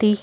30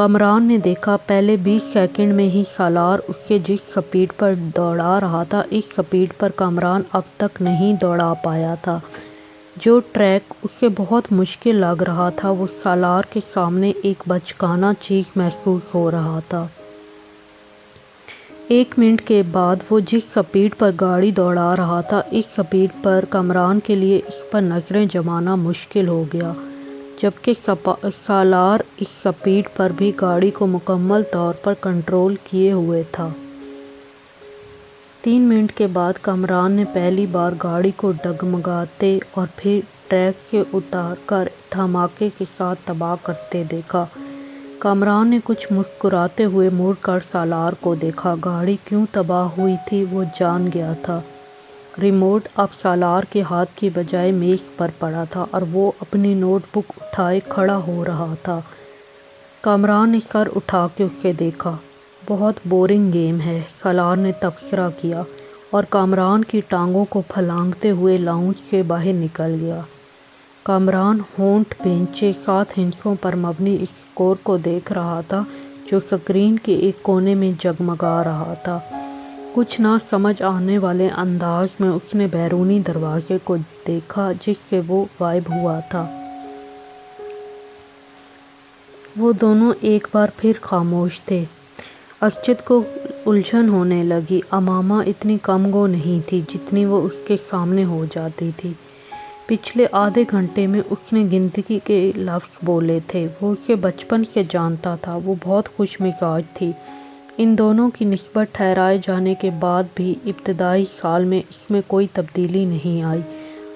کامران نے دیکھا پہلے 20 سیکنڈ میں ہی سالار اسے جس سپیڈ پر دوڑا رہا تھا اس سپیڈ پر کامران اب تک نہیں دوڑا پایا تھا۔ جو ٹریک اسے بہت مشکل لگ رہا تھا وہ سالار کے سامنے ایک بچکانہ چیز محسوس ہو رہا تھا۔ 1 منٹ کے بعد وہ جس سپیڈ پر گاڑی دوڑا رہا تھا اس سپیڈ پر کامران کے لیے اس پر نظریں جمانا مشکل ہو گیا، جبکہ سالار اس سپیڈ پر بھی گاڑی کو مکمل طور پر کنٹرول کیے ہوئے تھا۔ 3 منٹ کے بعد کامران نے پہلی بار گاڑی کو ڈگمگاتے اور پھر ٹریک سے اتار کر دھماکے کے ساتھ تباہ کرتے دیکھا۔ کامران نے کچھ مسکراتے ہوئے مڑ کر سالار کو دیکھا۔ گاڑی کیوں تباہ ہوئی تھی وہ جان گیا تھا۔ ریموٹ اب سالار کے ہاتھ کی بجائے میز پر پڑا تھا اور وہ اپنی نوٹ بک اٹھائے کھڑا ہو رہا تھا۔ کامران نے سر اٹھا کے اسے دیکھا۔ بہت بورنگ گیم ہے، سالار نے تبصرہ کیا اور کامران کی ٹانگوں کو پھلانگتے ہوئے لاؤنج سے باہر نکل گیا۔ کامران ہونٹ بھینچے 7 ہندسوں پر مبنی اس اسکور کو دیکھ رہا تھا جو اسکرین کے ایک کونے میں جگمگا رہا تھا۔ کچھ نہ سمجھ آنے والے انداز میں اس نے بیرونی دروازے کو دیکھا جس سے وہ غائب ہوا تھا۔ وہ دونوں ایک بار پھر خاموش تھے۔ اسجد کو الجھن ہونے لگی۔ امامہ اتنی کم گو نہیں تھی جتنی وہ اس کے سامنے ہو جاتی تھی۔ پچھلے آدھے گھنٹے میں اس نے گنتی کے لفظ بولے تھے۔ وہ اسے بچپن سے جانتا تھا، وہ بہت خوش مزاج تھی۔ ان دونوں کی نسبت ٹھہرائے جانے کے بعد بھی ابتدائی سال میں اس میں کوئی تبدیلی نہیں آئی۔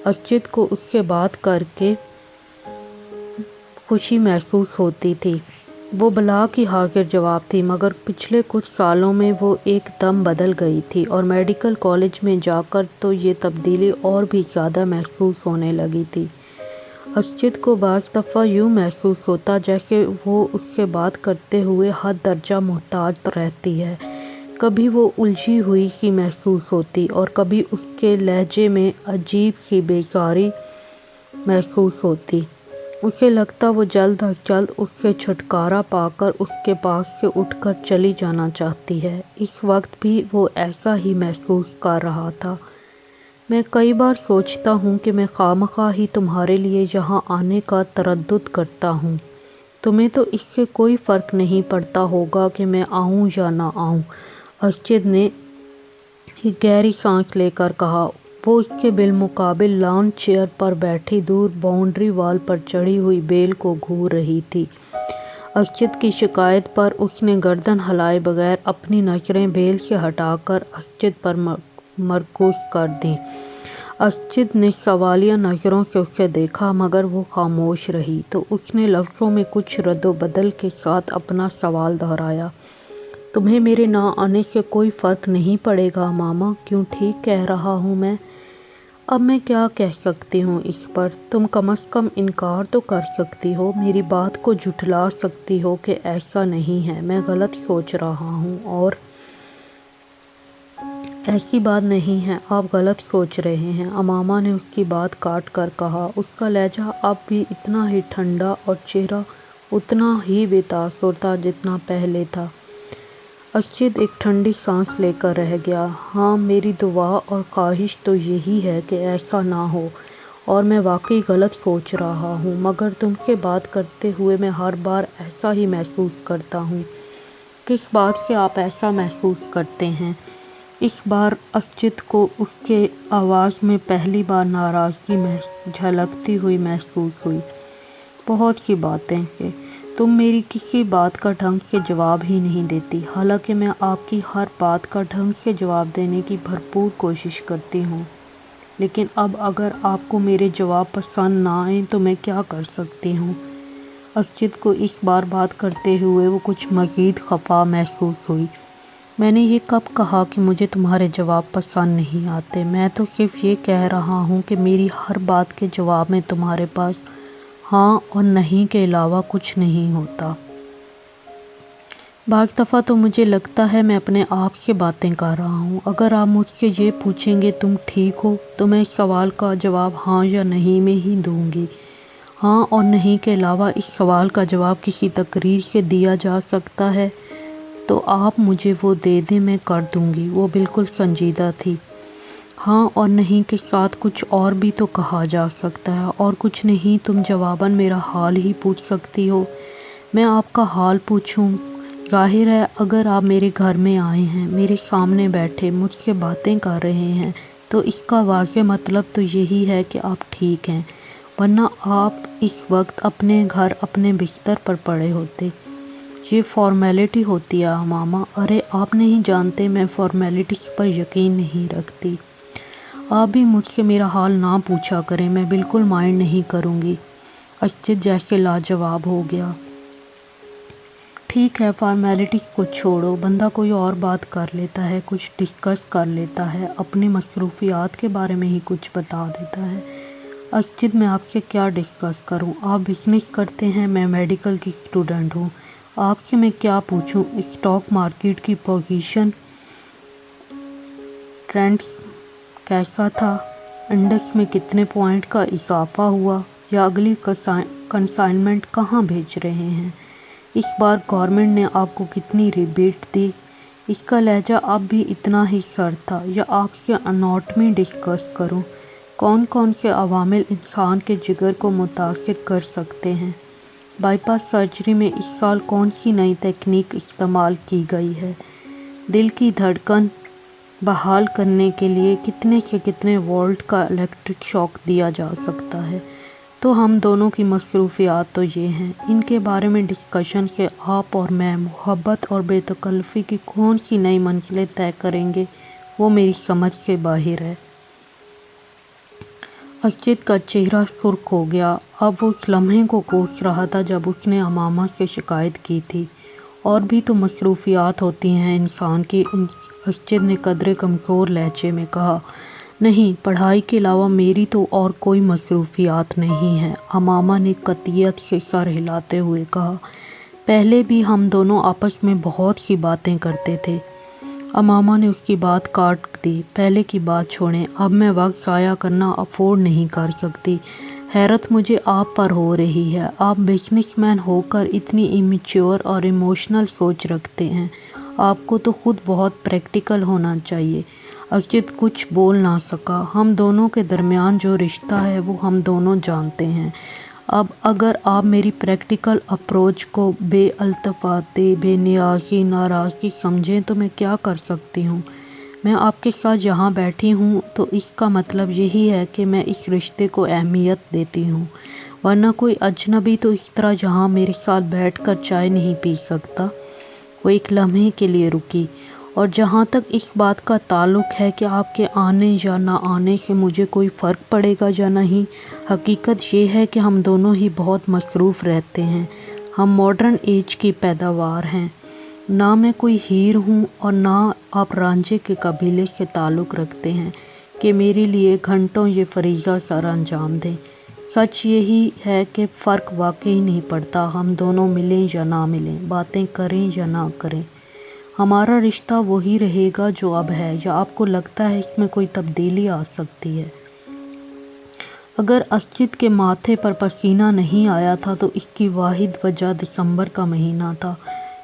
اسجد کو اس سے بات کر کے خوشی محسوس ہوتی تھی۔ وہ بلا کی حاضر جواب تھی، مگر پچھلے کچھ سالوں میں وہ ایک دم بدل گئی تھی اور میڈیکل کالج میں جا کر تو یہ تبدیلی اور بھی زیادہ محسوس ہونے لگی تھی۔ اسجد کو بعض دفعہ یوں محسوس ہوتا جیسے وہ اس سے بات کرتے ہوئے حد درجہ محتاج رہتی ہے۔ کبھی وہ الجھی ہوئی سی محسوس ہوتی اور کبھی اس کے لہجے میں عجیب سی بیزاری محسوس ہوتی۔ اسے لگتا وہ جلد از جلد اس سے چھٹکارا پا کر اس کے پاس سے اٹھ کر چلی جانا چاہتی ہے۔ اس وقت بھی وہ ایسا ہی محسوس کر رہا تھا۔ میں کئی بار سوچتا ہوں کہ میں خواہ ہی تمہارے لیے یہاں آنے کا تردد کرتا ہوں۔ تمہیں تو اس سے کوئی فرق نہیں پڑتا ہوگا کہ میں آؤں یا نہ آؤں، اسجد نے ایک گہری سانس لے کر کہا۔ وہ اس کے بالمقابل لان چیئر پر بیٹھی دور باؤنڈری وال پر چڑھی ہوئی بیل کو گھور رہی تھی۔ اسجد کی شکایت پر اس نے گردن ہلائے بغیر اپنی نظریں بیل سے ہٹا کر اسجد پر مرکوز کر دیں۔ اسجد نے سوالیہ نظروں سے اسے دیکھا مگر وہ خاموش رہی، تو اس نے لفظوں میں کچھ رد و بدل کے ساتھ اپنا سوال دہرایا۔ تمہیں میرے نہ آنے سے کوئی فرق نہیں پڑے گا ماما، کیوں ٹھیک کہہ رہا ہوں میں؟ اب میں کیا کہہ سکتی ہوں اس پر؟ تم کم از کم انکار تو کر سکتی ہو، میری بات کو جھٹلا سکتی ہو کہ ایسا نہیں ہے، میں غلط سوچ رہا ہوں اور ایسی بات نہیں ہے، آپ غلط سوچ رہے ہیں، امامہ نے اس کی بات کاٹ کر کہا۔ اس کا لہجہ اب بھی اتنا ہی ٹھنڈا اور چہرہ اتنا ہی بے تاثر تھا جتنا پہلے تھا۔ اسجد ایک ٹھنڈی سانس لے کر رہ گیا۔ ہاں، میری دعا اور خواہش تو یہی ہے کہ ایسا نہ ہو، اور میں واقعی غلط سوچ رہا ہوں، مگر تم سے بات کرتے ہوئے میں ہر بار ایسا ہی محسوس کرتا ہوں۔ کس بات سے آپ ایسا محسوس کرتے ہیں؟ اس بار اسجد کو اس کے آواز میں پہلی بار ناراضگی جھلکتی ہوئی محسوس ہوئی۔ بہت سی باتیں سے۔ تم میری کسی بات کا ڈھنگ سے جواب ہی نہیں دیتی، حالانکہ میں آپ کی ہر بات کا ڈھنگ سے جواب دینے کی بھرپور کوشش کرتی ہوں، لیکن اب اگر آپ کو میرے جواب پسند نہ آئیں تو میں کیا کر سکتی ہوں؟ اسجد کو اس بار بات کرتے ہوئے وہ کچھ مزید خفا محسوس ہوئی۔ میں نے یہ کب کہا کہ مجھے تمہارے جواب پسند نہیں آتے؟ میں تو صرف یہ کہہ رہا ہوں کہ میری ہر بات کے جواب میں تمہارے پاس ہاں اور نہیں کے علاوہ کچھ نہیں ہوتا۔ بعض دفعہ تو مجھے لگتا ہے میں اپنے آپ سے باتیں کر رہا ہوں۔ اگر آپ مجھ سے یہ پوچھیں گے تم ٹھیک ہو، تو میں اس سوال کا جواب ہاں یا نہیں میں ہی دوں گی۔ ہاں اور نہیں کے علاوہ اس سوال کا جواب کسی تقریر سے دیا جا سکتا ہے تو آپ مجھے وہ دے دیں، میں کر دوں گی۔ وہ بالکل سنجیدہ تھی۔ ہاں اور نہیں کے ساتھ کچھ اور بھی تو کہا جا سکتا ہے۔ اور کچھ نہیں، تم جواباً میرا حال ہی پوچھ سکتی ہو۔ میں آپ کا حال پوچھوں؟ ظاہر ہے اگر آپ میرے گھر میں آئے ہیں، میرے سامنے بیٹھے مجھ سے باتیں کر رہے ہیں تو اس کا واضح مطلب تو یہی ہے کہ آپ ٹھیک ہیں، ورنہ آپ اس وقت اپنے گھر اپنے بستر پر پڑے ہوتے۔ یہ فارمیلٹی ہوتی ہے ماما۔ ارے آپ نہیں جانتے، میں فارمیلٹیز پر یقین نہیں رکھتی۔ آپ بھی مجھ سے میرا حال نہ پوچھا کریں، میں بالکل مائنڈ نہیں کروں گی۔ اسجد جیسے لاجواب ہو گیا۔ ٹھیک ہے، فارمیلٹیز کو چھوڑو، بندہ کوئی اور بات کر لیتا ہے، کچھ ڈسکس کر لیتا ہے، اپنی مصروفیات کے بارے میں ہی کچھ بتا دیتا ہے۔ اسجد میں آپ سے کیا ڈسکس کروں؟ آپ بزنس کرتے ہیں، میں میڈیکل کی اسٹوڈنٹ ہوں۔ آپ سے میں کیا پوچھوں؟ اسٹاک مارکیٹ کی پوزیشن، ٹرینڈز کیسا تھا، انڈیکس میں کتنے پوائنٹ کا اضافہ ہوا، یا اگلی کنسائنمنٹ کہاں بھیج رہے ہیں، اس بار گورنمنٹ نے آپ کو کتنی ریبیٹ دی، اس کا لہجہ اب بھی اتنا ہی سرد تھا، یا آپ سے اناٹمی ڈسکس کروں، کون کون سے عوامل انسان کے جگر کو متاثر کر سکتے ہیں، بائی پاس سرجری میں اس سال کون سی نئی تکنیک استعمال کی گئی ہے، دل کی دھڑکن بحال کرنے کے لیے کتنے سے کتنے وولٹ کا الیکٹرک شاک دیا جا سکتا ہے۔ تو ہم دونوں کی مصروفیات تو یہ ہیں، ان کے بارے میں ڈسکشن سے آپ اور میں محبت اور بے تکلفی کی کون سی نئی منزلیں طے کریں گے، وہ میری سمجھ سے باہر ہے۔ اسجد کا چہرہ سرخ ہو گیا۔ اب وہ اس لمحے کو کوس رہا تھا جب اس نے امامہ سے شکایت کی تھی۔ اور بھی تو مصروفیات ہوتی ہیں انسان کی، اسجد نے قدرے کمزور لہجے میں کہا۔ نہیں، پڑھائی کے علاوہ میری تو اور کوئی مصروفیات نہیں ہیں، امامہ نے قطعیت سے سر ہلاتے ہوئے کہا۔ پہلے بھی ہم دونوں آپس میں بہت سی باتیں کرتے تھے۔ امامہ نے اس کی بات کاٹ دی۔ پہلے کی بات چھوڑیں، اب میں وقت ضائع کرنا افورڈ نہیں کر سکتی۔ حیرت مجھے آپ پر ہو رہی ہے، آپ بزنس مین ہو کر اتنی امیچور اور ایموشنل سوچ رکھتے ہیں، آپ کو تو خود بہت پریکٹیکل ہونا چاہیے۔ اسجد کچھ بول نہ سکا۔ ہم دونوں کے درمیان جو رشتہ ہے وہ ہم دونوں جانتے ہیں۔ اب اگر آپ میری پریکٹیکل اپروچ کو بے التفاتی، بے نیازی، ناراضگی سمجھیں تو میں کیا کر سکتی ہوں؟ میں آپ کے ساتھ یہاں بیٹھی ہوں تو اس کا مطلب یہی ہے کہ میں اس رشتے کو اہمیت دیتی ہوں، ورنہ کوئی اجنبی تو اس طرح یہاں میرے ساتھ بیٹھ کر چائے نہیں پی سکتا۔ وہ ایک لمحے کے لیے رکی۔ اور جہاں تک اس بات کا تعلق ہے کہ آپ کے آنے یا نہ آنے سے مجھے کوئی فرق پڑے گا یا نہیں، حقیقت یہ ہے کہ ہم دونوں ہی بہت مصروف رہتے ہیں۔ ہم ماڈرن ایج کی پیداوار ہیں۔ نہ میں کوئی ہیر ہوں اور نہ آپ رانجھے کے قبیلے سے تعلق رکھتے ہیں کہ میرے لیے گھنٹوں یہ فریضہ سر انجام دیں۔ سچ یہی ہے کہ فرق واقعی نہیں پڑتا، ہم دونوں ملیں یا نہ ملیں، باتیں کریں یا نہ کریں، ہمارا رشتہ وہی رہے گا جو اب ہے، یا آپ کو لگتا ہے اس میں کوئی تبدیلی آ سکتی ہے؟ اگر اسجد کے ماتھے پر پسینہ نہیں آیا تھا تو اس کی واحد وجہ دسمبر کا مہینہ تھا۔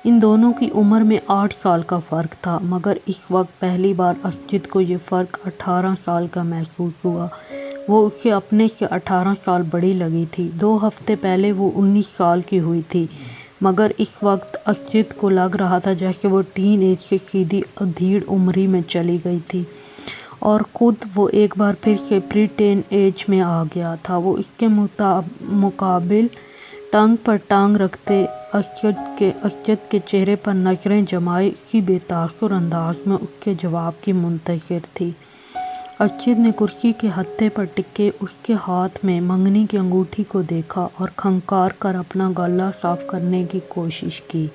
ان دونوں کی عمر میں 8 سال کا فرق تھا، مگر اس وقت پہلی بار اسجد کو یہ فرق 18 سال کا محسوس ہوا۔ وہ اسے اپنے سے 18 سال بڑی لگی تھی۔ 2 ہفتے پہلے وہ 19 سال کی ہوئی تھی، مگر اس وقت اسجد کو لگ رہا تھا جیسے وہ ٹین ایج سے سیدھی ادھیڑ عمری میں چلی گئی تھی، اور خود وہ ایک بار پھر سے پری ٹین ایج میں آ گیا تھا۔ وہ اس کے مقابل ٹانگ پر ٹانگ رکھتے اسجد کے چہرے پر نظریں جمائے اسی بے تاثر انداز میں اس کے جواب کی منتظر تھی۔ اسجد نے کرسی کے ہتھے پر ٹکے اس کے ہاتھ میں منگنی کی انگوٹھی کو دیکھا اور کھنکار کر اپنا گلا صاف کرنے کی کوشش کی۔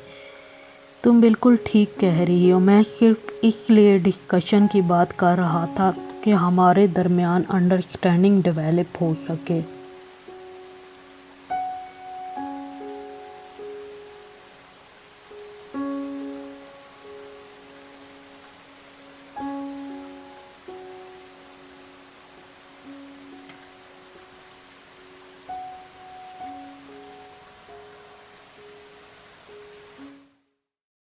تم بالکل ٹھیک کہہ رہی ہو، میں صرف اس لیے ڈسکشن کی بات کر رہا تھا کہ ہمارے درمیان انڈرسٹینڈنگ ڈیولپ ہو سکے۔